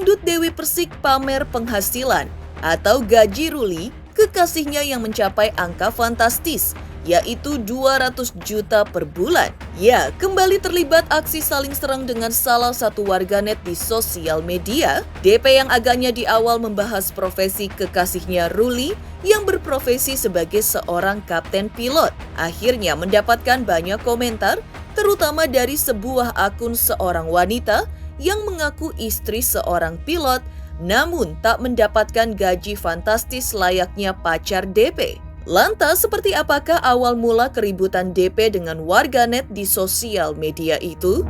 Pedangdut Dewi Persik pamer penghasilan atau gaji Ruli kekasihnya yang mencapai angka fantastis, yaitu 200 juta per bulan. Ya, kembali terlibat aksi saling serang dengan salah satu warganet di sosial media. DP yang agaknya di awal membahas profesi kekasihnya Ruli yang berprofesi sebagai seorang kapten pilot, akhirnya mendapatkan banyak komentar, terutama dari sebuah akun seorang wanita yang mengaku istri seorang pilot namun tak mendapatkan gaji fantastis layaknya pacar DP. Lantas, seperti apakah awal mula keributan DP dengan warganet di sosial media itu?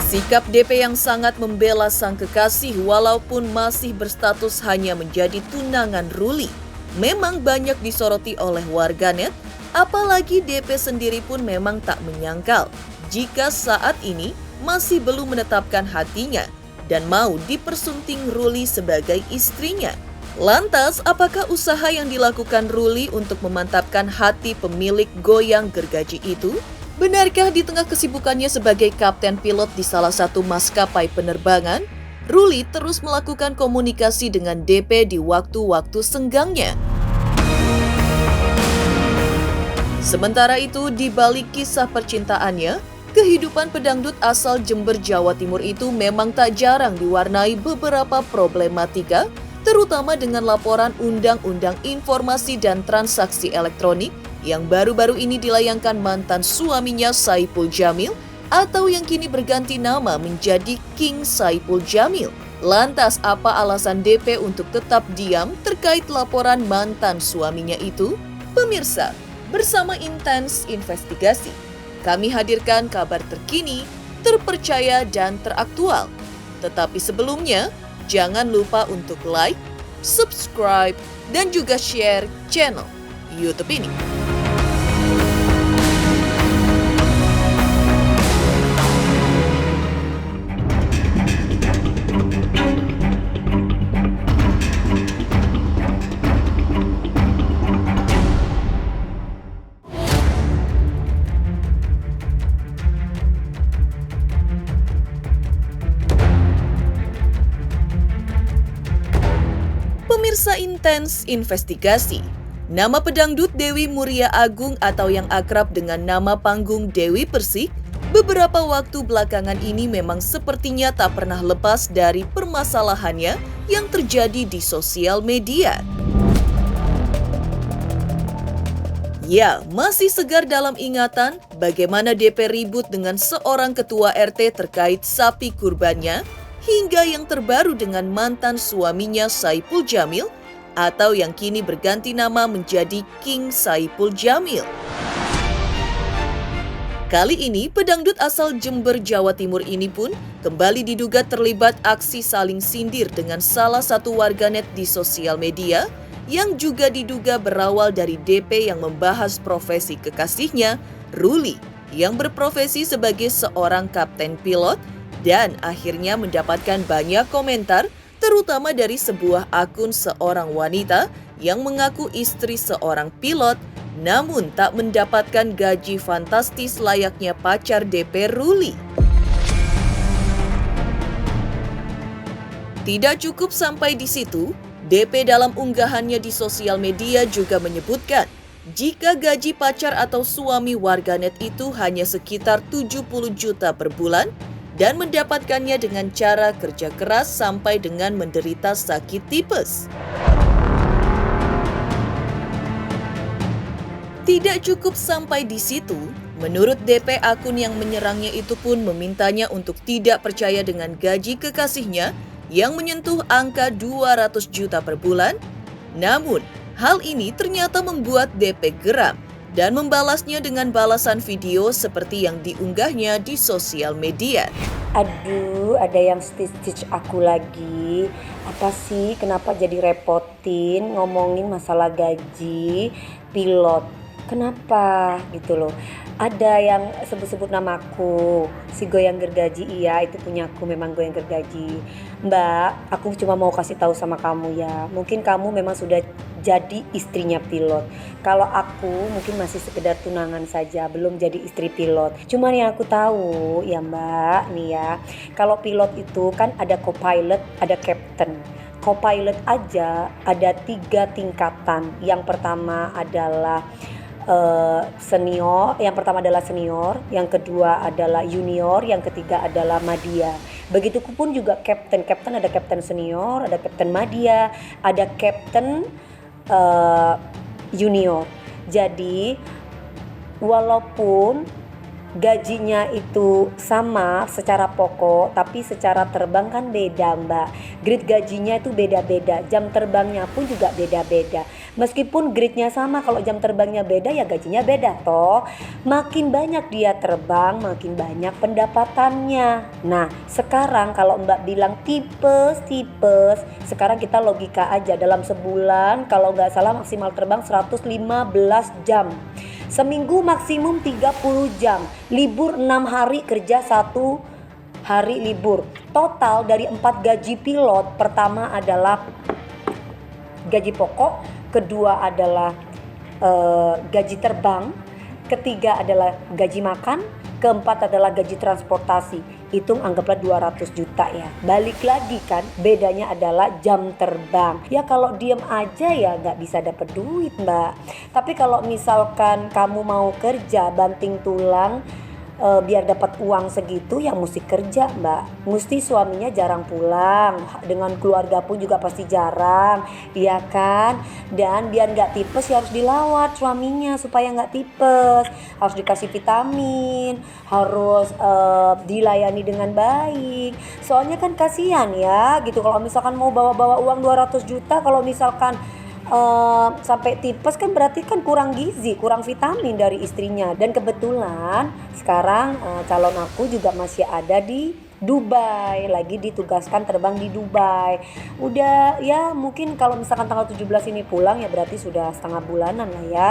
Sikap DP yang sangat membela sang kekasih walaupun masih berstatus hanya menjadi tunangan Ruli memang banyak disoroti oleh warganet, apalagi DP sendiri pun memang tak menyangkal jika saat ini masih belum menetapkan hatinya dan mau dipersunting Ruli sebagai istrinya. Lantas, apakah usaha yang dilakukan Ruli untuk memantapkan hati pemilik goyang gergaji itu? Benarkah di tengah kesibukannya sebagai kapten pilot di salah satu maskapai penerbangan, Ruli terus melakukan komunikasi dengan DP di waktu-waktu senggangnya? Sementara itu, di balik kisah percintaannya, kehidupan pedangdut asal Jember, Jawa Timur itu memang tak jarang diwarnai beberapa problematika, terutama dengan laporan Undang-Undang Informasi dan Transaksi Elektronik yang baru-baru ini dilayangkan mantan suaminya Saipul Jamil atau yang kini berganti nama menjadi King Saipul Jamil. Lantas apa alasan DP untuk tetap diam terkait laporan mantan suaminya itu? Pemirsa, bersama Intens Investigasi, kami hadirkan kabar terkini, terpercaya, dan teraktual. Tetapi sebelumnya, jangan lupa untuk like, subscribe, dan juga share channel YouTube ini. Pemirsa Intens Investigasi, nama pedangdut Dewi Muria Agung atau yang akrab dengan nama panggung Dewi Persik, beberapa waktu belakangan ini memang sepertinya tak pernah lepas dari permasalahannya yang terjadi di sosial media. Ya, masih segar dalam ingatan bagaimana DP ribut dengan seorang ketua RT terkait sapi kurbannya, hingga yang terbaru dengan mantan suaminya Saipul Jamil atau yang kini berganti nama menjadi King Saipul Jamil. Kali ini, pedangdut asal Jember, Jawa Timur ini pun kembali diduga terlibat aksi saling sindir dengan salah satu warganet di sosial media yang juga diduga berawal dari DP yang membahas profesi kekasihnya, Ruli, yang berprofesi sebagai seorang kapten pilot dan akhirnya mendapatkan banyak komentar, terutama dari sebuah akun seorang wanita yang mengaku istri seorang pilot, namun tak mendapatkan gaji fantastis layaknya pacar DP Ruli. Tidak cukup sampai di situ, DP dalam unggahannya di sosial media juga menyebutkan jika gaji pacar atau suami warganet itu hanya sekitar 70 juta per bulan, dan mendapatkannya dengan cara kerja keras sampai dengan menderita sakit tipes. Tidak cukup sampai di situ, menurut DP akun yang menyerangnya itu pun memintanya untuk tidak percaya dengan gaji kekasihnya yang menyentuh angka 200 juta per bulan. Namun, hal ini ternyata membuat DP geram dan membalasnya dengan balasan video seperti yang diunggahnya di sosial media. Aduh, ada yang stitch aku lagi. Apa sih, kenapa jadi repotin ngomongin masalah gaji pilot? Kenapa gitu loh. Ada yang sebut-sebut namaku, si goyang gergaji. Iya, itu punyaku, memang goyang gergaji. Mbak, aku cuma mau kasih tahu sama kamu ya. Mungkin kamu memang sudah jadi istrinya pilot. Kalau aku mungkin masih sekedar tunangan saja, belum jadi istri pilot. Cuman yang aku tahu ya Mbak nih ya, kalau pilot itu kan ada co-pilot, ada captain. Co-pilot aja ada 3 tingkatan. Yang pertama adalah senior, yang kedua adalah junior, yang ketiga adalah madya. Begitupun juga captain ada captain senior, ada captain madya, ada captain junior. Jadi walaupun gajinya itu sama secara pokok, tapi secara terbang kan beda Mbak. Grade gajinya itu beda-beda, jam terbangnya pun juga beda-beda. Meskipun grade-nya sama, kalau jam terbangnya beda ya gajinya beda toh. Makin banyak dia terbang, makin banyak pendapatannya. Nah sekarang kalau Mbak bilang tipes, sekarang kita logika aja, dalam sebulan kalau nggak salah maksimal terbang 115 jam. Seminggu maksimum 30 jam, libur 6 hari, kerja 1 hari libur. Total dari 4 gaji pilot, pertama adalah gaji pokok, kedua adalah gaji terbang, ketiga adalah gaji makan, keempat adalah gaji transportasi. Hitung anggaplah 200 juta ya. Balik lagi kan, bedanya adalah jam terbang. Ya kalau diem aja ya gak bisa dapet duit Mbak. Tapi kalau misalkan kamu mau kerja banting tulang biar dapat uang segitu ya mesti kerja Mbak. Mesti suaminya jarang pulang, dengan keluarga pun juga pasti jarang, iya kan. Dan biar gak tipes ya harus dilawat suaminya supaya gak tipes, harus dikasih vitamin, harus dilayani dengan baik. Soalnya kan kasihan ya gitu, kalau misalkan mau bawa-bawa uang 200 juta, kalau misalkan sampai tipes kan berarti kan kurang gizi, kurang vitamin dari istrinya. Dan kebetulan sekarang calon aku juga masih ada di Dubai, lagi ditugaskan terbang di Dubai. Udah ya mungkin kalau misalkan tanggal 17 ini pulang ya berarti sudah setengah bulanan lah ya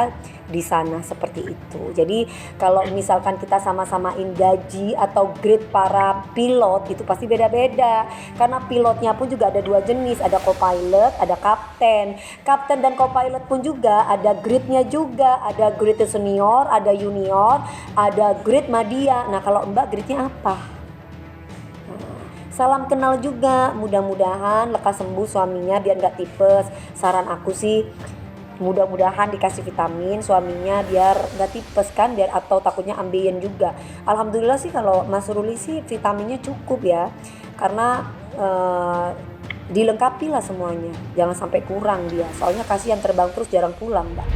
di sana, seperti itu. Jadi kalau misalkan kita sama-samain gaji atau grade para pilot itu pasti beda-beda. Karena pilotnya pun juga ada 2 jenis, ada co-pilot, ada kapten. Kapten dan co-pilot pun juga ada grade-nya juga, ada grade senior, ada junior, ada grade madya. Nah kalau Mbak grade-nya apa? Salam kenal juga, mudah-mudahan lekas sembuh suaminya biar gak tipes. Saran aku sih mudah-mudahan dikasih vitamin suaminya biar gak tipes kan, biar atau takutnya ambeien juga. Alhamdulillah sih kalau Mas Ruli sih vitaminnya cukup ya, karena dilengkapi lah semuanya, jangan sampai kurang dia, soalnya kasihan terbang terus jarang pulang Mbak.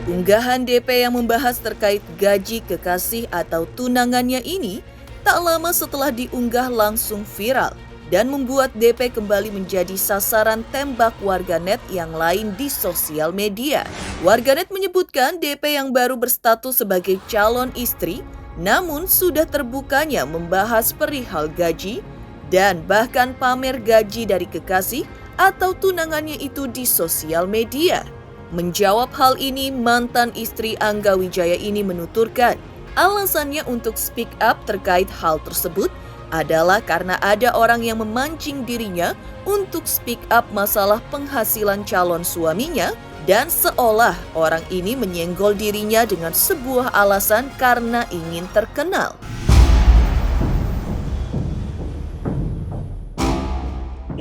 Unggahan DP yang membahas terkait gaji kekasih atau tunangannya ini tak lama setelah diunggah langsung viral dan membuat DP kembali menjadi sasaran tembak warganet yang lain di sosial media. Warganet menyebutkan DP yang baru berstatus sebagai calon istri, namun sudah terbukanya membahas perihal gaji dan bahkan pamer gaji dari kekasih atau tunangannya itu di sosial media. Menjawab hal ini, mantan istri Angga Wijaya ini menuturkan alasannya untuk speak up terkait hal tersebut adalah karena ada orang yang memancing dirinya untuk speak up masalah penghasilan calon suaminya dan seolah orang ini menyenggol dirinya dengan sebuah alasan karena ingin terkenal.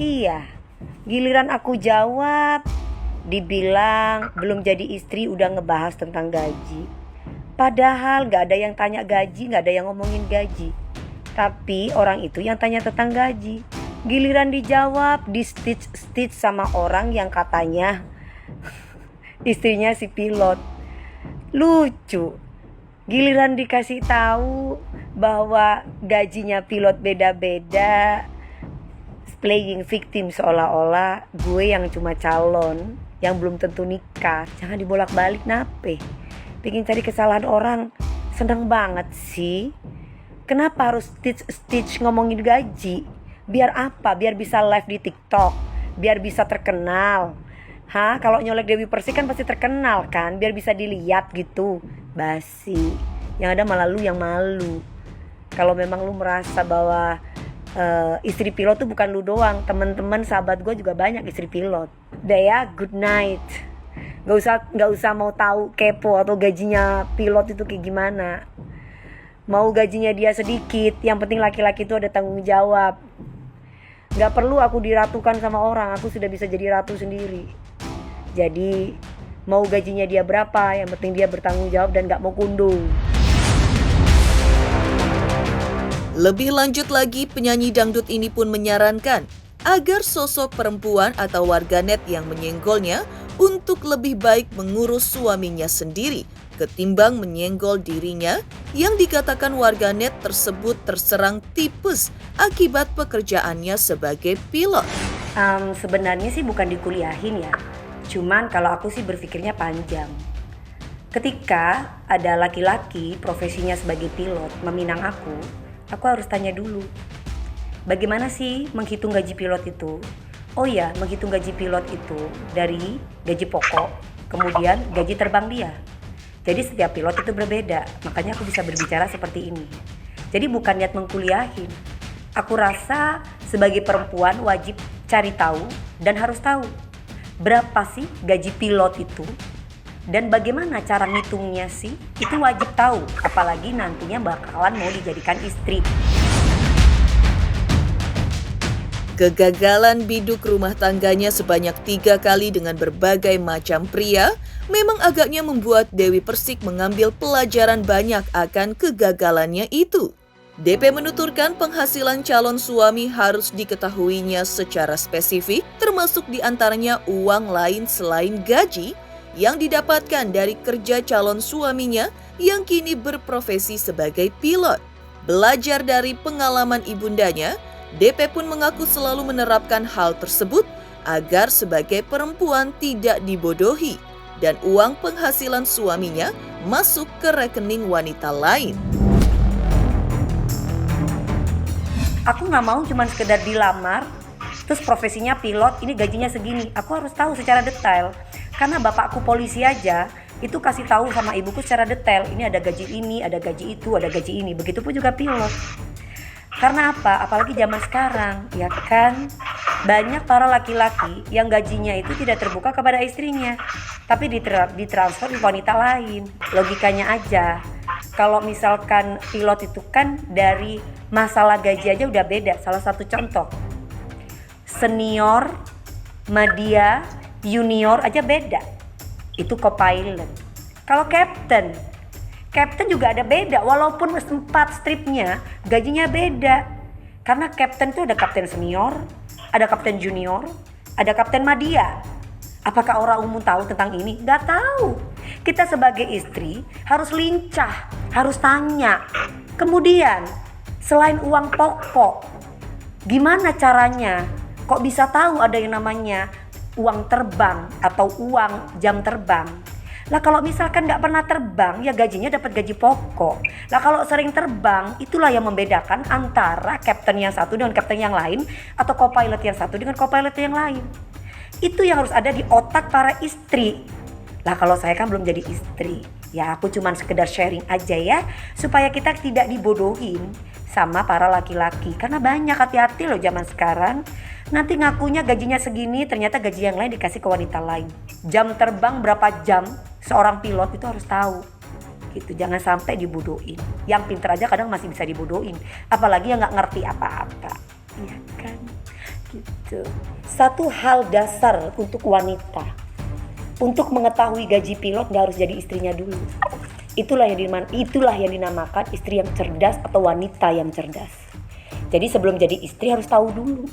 Iya, giliran aku jawab, dibilang belum jadi istri udah ngebahas tentang gaji. Padahal gak ada yang tanya gaji, gak ada yang ngomongin gaji. Tapi orang itu yang tanya tentang gaji. Giliran dijawab, di stitch sama orang yang katanya istrinya si pilot. Lucu. Giliran dikasih tahu bahwa gajinya pilot beda-beda, playing victim seolah-olah gue yang cuma calon yang belum tentu nikah. Jangan dibolak-balik nape. Bikin cari kesalahan orang, seneng banget sih. Kenapa harus stitch ngomongin gaji? Biar apa? Biar bisa live di TikTok, biar bisa terkenal. Kalau nyolek Dewi Persik kan pasti terkenal kan, biar bisa dilihat gitu. Basi. Yang ada malah lu yang malu. Kalau memang lu merasa bahwa Istri pilot tuh bukan lu doang, temen-temen sahabat gue juga banyak istri pilot. Udah ya, good night. Gak usah mau tahu kepo atau gajinya pilot itu kayak gimana. Mau gajinya dia sedikit, yang penting laki-laki itu ada tanggung jawab. Gak perlu aku diratukan sama orang, aku sudah bisa jadi ratu sendiri. Jadi mau gajinya dia berapa, yang penting dia bertanggung jawab dan gak mau kundung. Lebih lanjut lagi, penyanyi dangdut ini pun menyarankan agar sosok perempuan atau warganet yang menyenggolnya untuk lebih baik mengurus suaminya sendiri ketimbang menyenggol dirinya yang dikatakan warganet tersebut terserang tipes akibat pekerjaannya sebagai pilot. Sebenarnya sih bukan dikuliahin ya, cuman kalau aku sih berpikirnya panjang. Ketika ada laki-laki profesinya sebagai pilot meminang aku harus tanya dulu, bagaimana sih menghitung gaji pilot itu? Oh ya, menghitung gaji pilot itu dari gaji pokok, kemudian gaji terbang dia. Jadi setiap pilot itu berbeda, makanya aku bisa berbicara seperti ini. Jadi bukan niat mengkuliahin. Aku rasa sebagai perempuan wajib cari tahu dan harus tahu berapa sih gaji pilot itu. Dan bagaimana cara ngitungnya sih? Itu wajib tahu, apalagi nantinya bakalan mau dijadikan istri. Kegagalan biduk rumah tangganya sebanyak 3 kali dengan berbagai macam pria memang agaknya membuat Dewi Persik mengambil pelajaran banyak akan kegagalannya itu. DP menuturkan penghasilan calon suami harus diketahuinya secara spesifik, termasuk diantaranya uang lain selain gaji yang didapatkan dari kerja calon suaminya yang kini berprofesi sebagai pilot. Belajar dari pengalaman ibundanya, DP pun mengaku selalu menerapkan hal tersebut agar sebagai perempuan tidak dibodohi dan uang penghasilan suaminya masuk ke rekening wanita lain. Aku gak mau cuma sekedar dilamar, terus profesinya pilot, ini gajinya segini. Aku harus tahu secara detail. Karena bapakku polisi aja, itu kasih tahu sama ibuku secara detail. Ini ada gaji ini, ada gaji itu, ada gaji ini. Begitupun juga pilot. Karena apa? Apalagi zaman sekarang, ya kan? Banyak para laki-laki yang gajinya itu tidak terbuka kepada istrinya, tapi ditransfer di wanita lain. Logikanya aja. Kalau misalkan pilot itu kan dari masalah gaji aja udah beda. Salah satu contoh, senior, media, junior aja beda. Itu co-pilot. Kalau captain juga ada beda. Walaupun 4 stripnya gajinya beda. Karena captain itu ada kapten senior, ada kapten junior, ada kapten media. Apakah orang umum tahu tentang ini? Gak tahu. Kita sebagai istri harus lincah, harus tanya. Kemudian selain uang pokok, gimana caranya? Kok bisa tahu ada yang namanya uang terbang atau uang jam terbang? Lah kalau misalkan nggak pernah terbang, ya gajinya dapat gaji pokok. Lah kalau sering terbang, itulah yang membedakan antara kapten yang satu dengan kapten yang lain, atau co-pilot yang satu dengan co-pilot yang lain. Itu yang harus ada di otak para istri. Lah kalau saya kan belum jadi istri, ya aku cuman sekedar sharing aja ya, supaya kita tidak dibodohin sama para laki-laki. Karena banyak, hati-hati loh zaman sekarang. Nanti ngakunya gajinya segini, ternyata gaji yang lain dikasih ke wanita lain. Jam terbang berapa jam seorang pilot itu harus tahu. Gitu, jangan sampai dibodohin. Yang pintar aja kadang masih bisa dibodohin, apalagi yang nggak ngerti apa-apa. Iya kan? Gitu. Satu hal dasar untuk wanita, untuk mengetahui gaji pilot nggak harus jadi istrinya dulu. Itulah yang dinamakan istri yang cerdas atau wanita yang cerdas. Jadi sebelum jadi istri harus tahu dulu.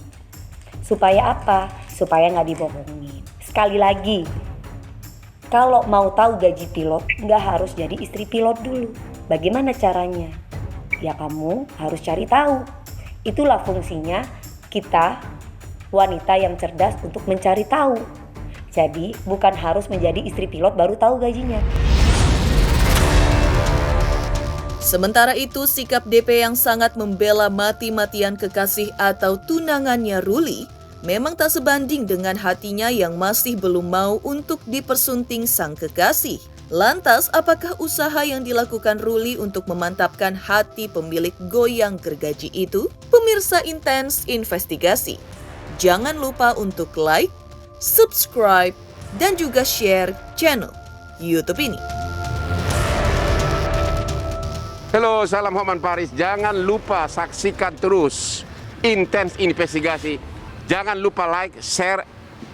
Supaya apa? Supaya nggak dibohongin. Sekali lagi, kalau mau tahu gaji pilot, nggak harus jadi istri pilot dulu. Bagaimana caranya? Ya kamu harus cari tahu. Itulah fungsinya kita, wanita yang cerdas, untuk mencari tahu. Jadi bukan harus menjadi istri pilot baru tahu gajinya. Sementara itu, sikap DP yang sangat membela mati-matian kekasih atau tunangannya Ruli memang tak sebanding dengan hatinya yang masih belum mau untuk dipersunting sang kekasih. Lantas, apakah usaha yang dilakukan Ruli untuk memantapkan hati pemilik goyang gergaji itu? Pemirsa Intens Investigasi, jangan lupa untuk like, subscribe, dan juga share channel YouTube ini. Halo, salam Hotman Paris. Jangan lupa saksikan terus Intens Investigasi. Jangan lupa like, share,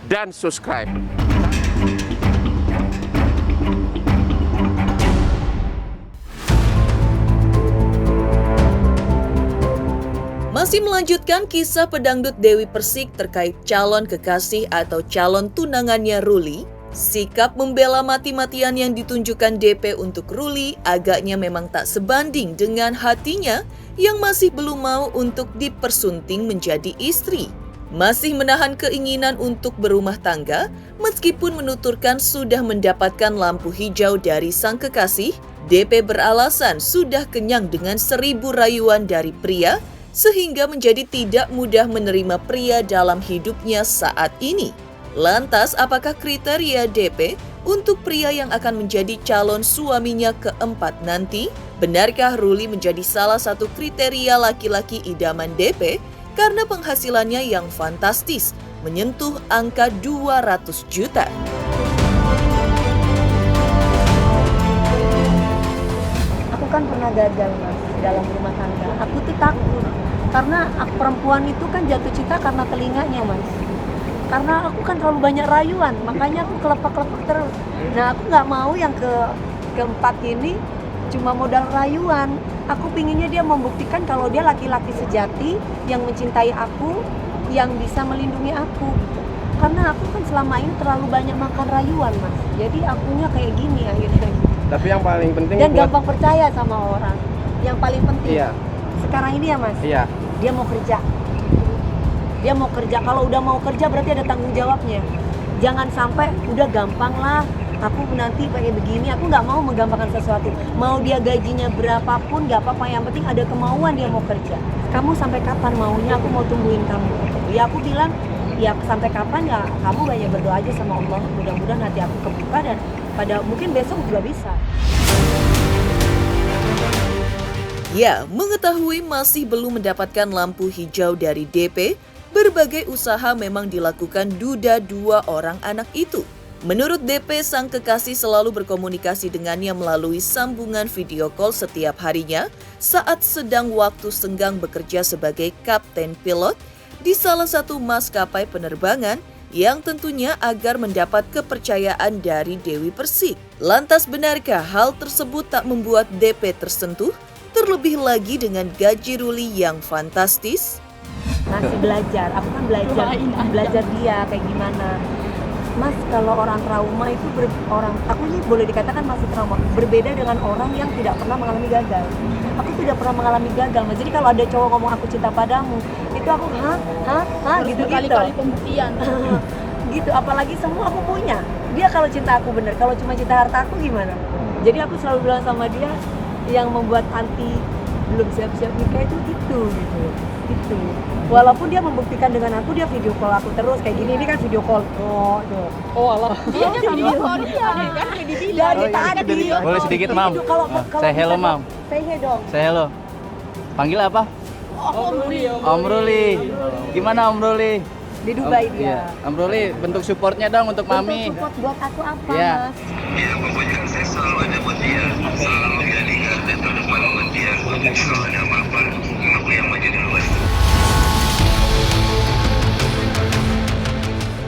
dan subscribe. Masih melanjutkan kisah pedangdut Dewi Persik terkait calon kekasih atau calon tunangannya Ruli, sikap membela mati-matian yang ditunjukkan DP untuk Ruli agaknya memang tak sebanding dengan hatinya yang masih belum mau untuk dipersunting menjadi istri. Masih menahan keinginan untuk berumah tangga, meskipun menuturkan sudah mendapatkan lampu hijau dari sang kekasih, DP beralasan sudah kenyang dengan 1000 rayuan dari pria, sehingga menjadi tidak mudah menerima pria dalam hidupnya saat ini. Lantas, apakah kriteria DP untuk pria yang akan menjadi calon suaminya keempat nanti? Benarkah Ruli menjadi salah satu kriteria laki-laki idaman DP karena penghasilannya yang fantastis, menyentuh angka 200 juta? Aku kan pernah gagal, Mas, dalam rumah tangga. Aku tuh takut karena perempuan itu kan jatuh cinta karena telinganya, Mas. Karena aku kan terlalu banyak rayuan, makanya aku kelepak-kelepak terus. Nah, aku nggak mau yang keempat ini cuma modal rayuan. Aku pinginnya dia membuktikan kalau dia laki-laki sejati yang mencintai aku, yang bisa melindungi aku. Karena aku kan selama ini terlalu banyak makan rayuan, Mas. Jadi akunya kayak gini akhirnya. Tapi yang paling penting Dan buat gampang percaya sama orang. Yang paling penting Iya. sekarang ini ya, Mas. Iya. Dia mau kerja. Dia mau kerja. Kalau udah mau kerja berarti ada tanggung jawabnya. Jangan sampai udah gampang lah, aku nanti pakai begini. Aku nggak mau menggampangkan sesuatu. Mau dia gajinya berapapun nggak apa-apa. Yang penting ada kemauan dia mau kerja. Kamu sampai kapan maunya? Aku mau tungguin kamu. Ya aku bilang, ya sampai kapan ya kamu banyak berdoa aja sama Allah. Mudah-mudahan hati aku kebuka dan pada mungkin besok juga bisa. Ya, mengetahui masih belum mendapatkan lampu hijau dari DP, berbagai usaha memang dilakukan duda dua orang anak itu. Menurut DP, sang kekasih selalu berkomunikasi dengannya melalui sambungan video call setiap harinya saat sedang waktu senggang bekerja sebagai kapten pilot di salah satu maskapai penerbangan yang tentunya agar mendapat kepercayaan dari Dewi Persik. Lantas benarkah hal tersebut tak membuat DP tersentuh? Terlebih lagi dengan gaji Ruli yang fantastis. Masih belajar, aku kan belajar dia kayak gimana. Mas, kalau orang trauma itu aku ini boleh dikatakan masih trauma, berbeda dengan orang yang tidak pernah mengalami gagal. Aku tidak pernah mengalami gagal, Mas. Jadi kalau ada cowok ngomong aku cinta padamu, itu aku gitu. Kali-kali pembuktian. Gitu, apalagi semua aku punya. Dia kalau cinta aku bener, kalau cuma cinta harta aku gimana? Jadi aku selalu bilang sama dia, yang membuat anti belum siap-siap nikah itu gitu. Walaupun dia membuktikan dengan aku, dia video call aku terus kayak gini. Ini kan video call. Oh Allah. Dia video call dia kan dibilang tadi. Boleh sedikit, Mam. Say hello, Mam. Say hey dong. Say hello. Panggil apa? Om Ruli. Gimana Om Ruli? Di Dubai dia. Om Ruli, bentuk supportnya dong untuk Mami. Bentuk support buat aku apa, Iya. Mas? Ya pokoknya saya selalu ada buat dia, selalu menjadikan dan terdepan buat dia. Kalau ada apa-apa, aku yang maju duluan.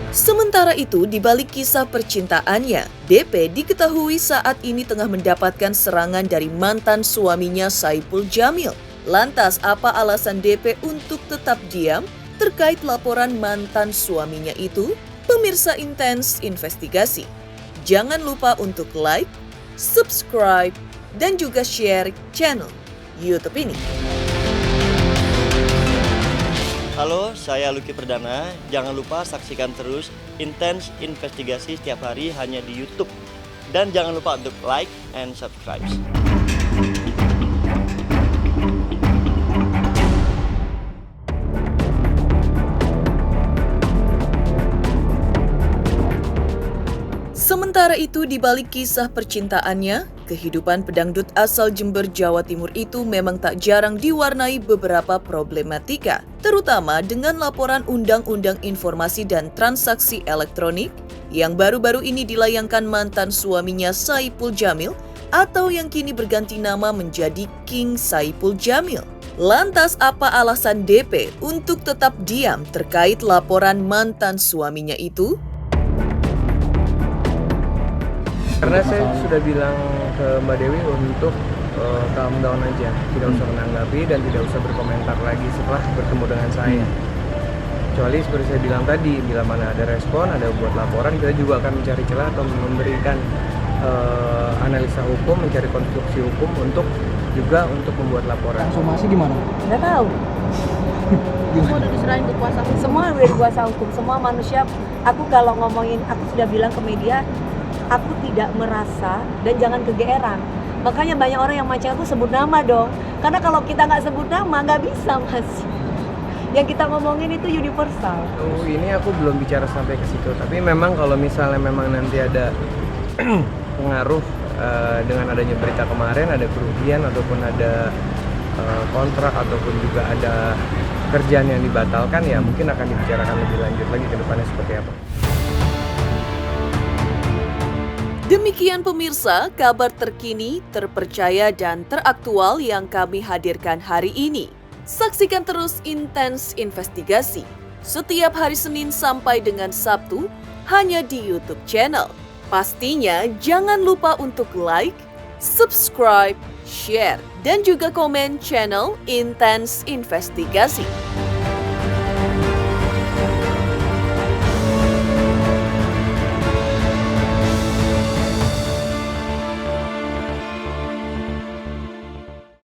Sementara itu, di balik kisah percintaannya, DP diketahui saat ini tengah mendapatkan serangan dari mantan suaminya Saipul Jamil. Lantas, apa alasan DP untuk tetap diam terkait laporan mantan suaminya itu? Pemirsa Intens Investigasi, jangan lupa untuk like, subscribe, dan juga share channel YouTube ini. Halo, saya Lucky Perdana. Jangan lupa saksikan terus Intens Investigasi setiap hari hanya di YouTube. Dan jangan lupa untuk like and subscribe. Sementara itu, di balik kisah percintaannya, kehidupan pedangdut asal Jember, Jawa Timur itu memang tak jarang diwarnai beberapa problematika, terutama dengan laporan Undang-Undang Informasi dan Transaksi Elektronik yang baru-baru ini dilayangkan mantan suaminya Saipul Jamil atau yang kini berganti nama menjadi King Saipul Jamil. Lantas apa alasan DP untuk tetap diam terkait laporan mantan suaminya itu? Karena saya sudah bilang ke Mbak Dewi untuk calm down aja, tidak usah menanggapi dan tidak usah berkomentar lagi setelah bertemu dengan saya. Kecuali seperti saya bilang tadi, bila mana ada respon, ada buat laporan, kita juga akan mencari celah atau memberikan analisa hukum, mencari konstruksi hukum untuk membuat laporan. Somasi gimana? Nggak tahu. Semua udah diserahin ke kuasa hukum. Semua udah di kuasa hukum, semua manusia. Aku kalau ngomongin, aku sudah bilang ke media, aku tidak merasa dan jangan kegeeran. Makanya banyak orang yang mancing aku sebut nama dong. Karena kalau kita nggak sebut nama nggak bisa, Mas. Yang kita ngomongin itu universal. Oh, ini aku belum bicara sampai ke situ. Tapi memang kalau misalnya memang nanti ada pengaruh dengan adanya berita kemarin, ada kerugian ataupun ada kontrak ataupun juga ada kerjaan yang dibatalkan, ya mungkin akan dibicarakan lebih lanjut lagi ke depannya seperti apa. Demikian pemirsa, kabar terkini, terpercaya dan teraktual yang kami hadirkan hari ini. Saksikan terus Intens Investigasi setiap hari Senin sampai dengan Sabtu hanya di YouTube channel. Pastinya jangan lupa untuk like, subscribe, share, dan juga komen channel Intens Investigasi.